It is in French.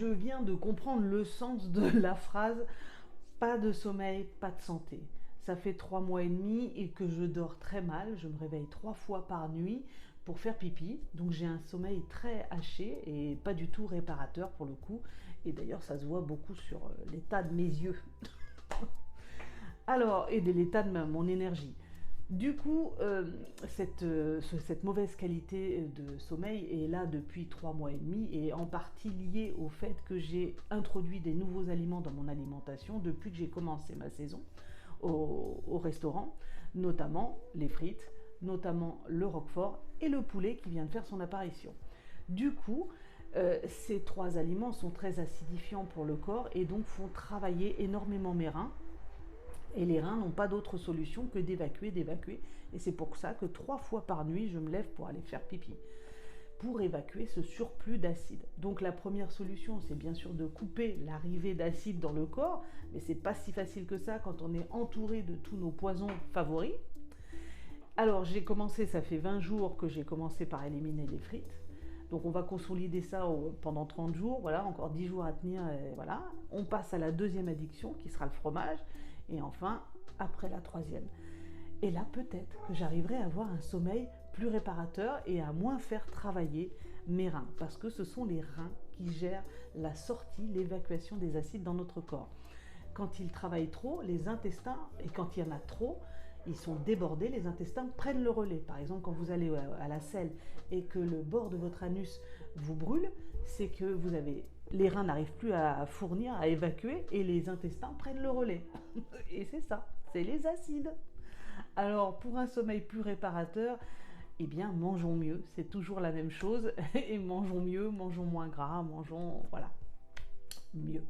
je viens de comprendre le sens de la phrase pas de sommeil, pas de santé. Ça fait 3 mois et demi et que je dors très mal. Je me réveille 3 fois par nuit pour faire pipi. Donc j'ai un sommeil très haché et pas du tout réparateur pour le coup. Et d'ailleurs, ça se voit beaucoup sur l'état de mes yeux. Alors, et de l'état de mon énergie. Du coup, cette mauvaise qualité de sommeil est là depuis 3 mois et demi et en partie liée au fait que j'ai introduit des nouveaux aliments dans mon alimentation depuis que j'ai commencé ma saison au restaurant, notamment les frites, notamment le roquefort et le poulet qui vient de faire son apparition. Du coup, ces 3 aliments sont très acidifiants pour le corps et donc font travailler énormément mes reins et les reins n'ont pas d'autre solution que d'évacuer, d'évacuer. Et c'est pour ça que 3 fois par nuit, je me lève pour aller faire pipi, pour évacuer ce surplus d'acide. Donc la première solution, c'est bien sûr de couper l'arrivée d'acide dans le corps, mais c'est pas si facile que ça quand on est entouré de tous nos poisons favoris. Alors j'ai commencé, ça fait 20 jours que j'ai commencé par éliminer les frites. Donc on va consolider ça pendant 30 jours, voilà, encore 10 jours à tenir, et voilà. On passe à la deuxième addiction qui sera le fromage, et enfin après la troisième. Et là peut-être que j'arriverai à avoir un sommeil plus réparateur et à moins faire travailler mes reins, parce que ce sont les reins qui gèrent la sortie, l'évacuation des acides dans notre corps. Quand ils travaillent trop, les intestins, et quand il y en a trop, ils sont débordés, les intestins prennent le relais. Par exemple, quand vous allez à la selle et que le bord de votre anus vous brûle, c'est que vous avez les reins n'arrivent plus à fournir, à évacuer, et les intestins prennent le relais. Et c'est ça, c'est les acides. Alors, pour un sommeil plus réparateur, eh bien, mangeons mieux. C'est toujours la même chose. Et mangeons mieux, mangeons moins gras, mangeons, voilà, mieux.